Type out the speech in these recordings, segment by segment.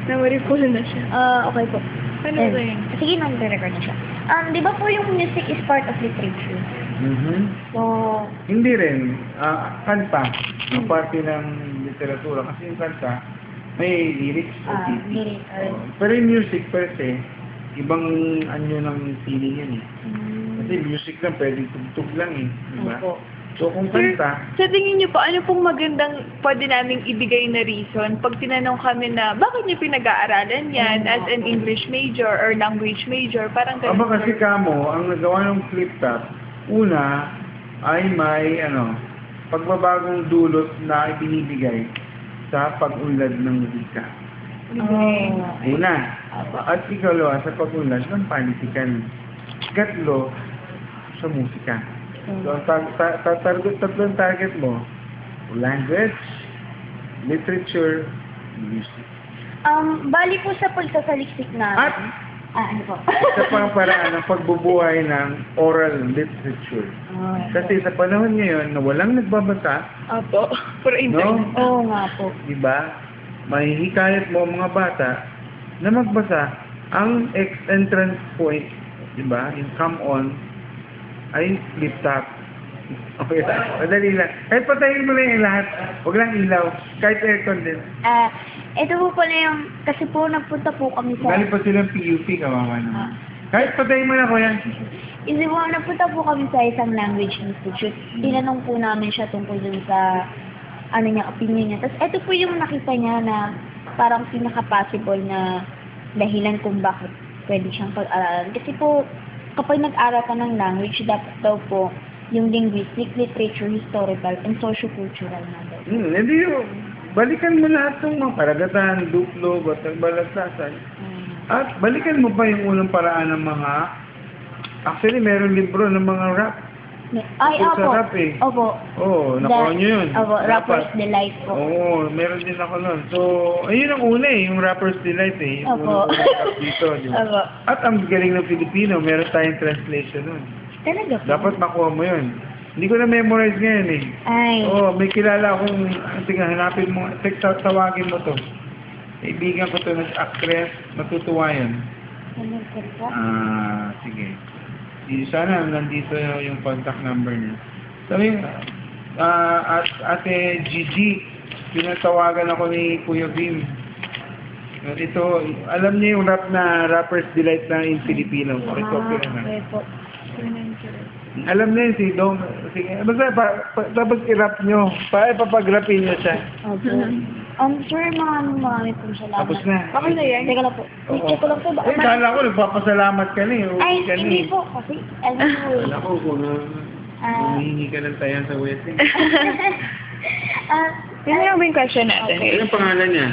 Na-record na siya. Okay po. Ano ba yun? Sige, nag-record na siya. Di ba po yung music is part of literature? So, Hindi rin. Kanta. Ang parte ng literatura. Kasi yung kanta, may lyrics. lyrics. Pero yung music per se, ibang anyo ng feeling yan eh. Kasi music lang, pwedeng tugtog lang eh. Diba? Opo. So kung Sir, kanta, sa tingin niyo po, ano pong magandang pwede naming ibigay na reason pag tinanong kami na bakit niyo pinag-aaralan yan as an English major or language major? Parang ganun. aba kasi kamo, ang nagawa ng flip top, una ay may pagbabagong dulot na ibinibigay sa pag-unlad ng musika. Una. At ikalawa sa pag-unlad ng panitikan. Ikatlo, sa musika. So, tatlong target mo, language, literature, music. Bali po sa pagsasaliksik namin. At ano po? sa paraan ng pagbubuhay ng oral literature. Kasi sa panahon ngayon na walang nagbabasa, Opo. For internet. Oo nga po. diba, mahihikayat mo ang mga bata na magbasa. Ang entrance point, diba, yung come on, ay flip top. Okay, madali lang. Kahit patayin mo lang yung lahat. Huwag lang ilaw. Kahit aircon din. Ito po pala yung, kasi po nagpunta po kami sa... Galing pa silang PUP, kawawa naman. Kahit patayin mo lang ko yan. Kasi po, nagpunta po kami sa isang language institute. Tinanong po namin siya tungkol dun sa, opinion niya. Tapos ito po yung nakita niya na parang pinaka-possible na dahilan kung bakit pwede siyang pag-aralan. Kasi po, kapag nag-aral ka ng language, dapat daw po yung linguistic, literature, historical, and socio-cultural na daw. Hindi yun. Balikan mo lahat ng mga karagatan, duplo, batang balagtasan. At balikan mo pa yung unang paraan ng mga... Actually, meron libro ng mga rap. Ay, Sa opo. rap eh. Opo. Oo, nakuha nyo yun. Opo, Rapper's Delight po. Oo, meron din ako nun. So, ayun ang una eh, yung Rapper's Delight eh. Yung Opo. unang dito, di ba? Opo. At ang galing ng Filipino, meron tayong translation nun. Talaga po? Dapat makuha mo yun. Hindi ko na memorize ngayon eh. Ay. Oo, may kilala akong, hanapin mo, tawagin mo to. Kaibigan ko to ng actress, matutuwa yan. Ano po po? Sige. Sana nandito yung contact number niya. Sabi, Ate Gigi, pinatawagan ako ni Kuya Bim. Ito, alam niya yung rap na Rapper's Delight na in Filipino. Pakicopy na. Okay po. Alam niya yun si Dom. Sige, basta tapos i-rap nyo. Papag-rapin niyo siya. Opo. Sir, marami po salamat. Tapos na. Okay na yan? Teka lang po. Check ko lang po. Eh, kala ko nagpapasalamat ka na eh. Ay, hindi po. Kasi, alam mo eh. Kala ko kung humihingi ka ng tayan sa wedding. Yun yung main question natin. Ano yung pangalan niya?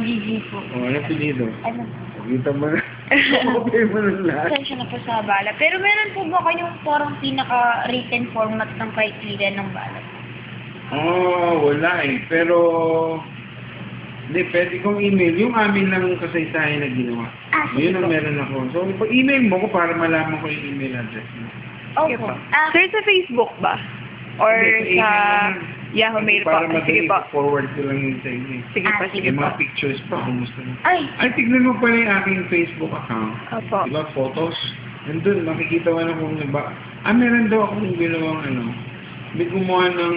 Gigi po. Ano pilido? Ano? Kita mo na. Okay mo na lahat. Pasensya na po sa bala. Pero meron po ba kayong parang pinaka-written format ng criteria ng bala? Wala eh. Pero, hindi, pwede kong email. Yung amin lang kasaysayan na ginawa. Sige Yun ang po. meron ako. So, email mo ko para malaman ko yung email address mo. Opo. Sir, sa Facebook ba? Or Hindi, sa email lang. Yahoo Mail po? Para Sige madali, po. forward ko lang yun sa inyo. Sige po, sige Yung po. mga pictures pa, kumusta na. Ay, Tignan mo pala yung aking Facebook account. Opo. Diba, photos? Nandun, makikita ko na kung meron daw akong ginawang may gumawa ng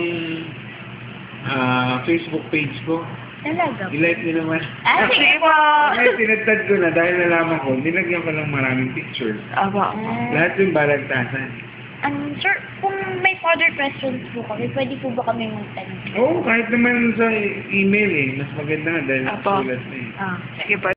Facebook page ko. talaga po. I-like nyo naman. Sige po. Ngayon, tinagtad ko na dahil nalaman ko, nilagyan ko ng maraming pictures. Opo. Lahat yung balagtasan. Sir, kung may further questions po kami, pwede po ba kami magtanong? Oo, kahit naman sa email eh. Mas maganda nga dahil Apo. sulat na eh. Sige po.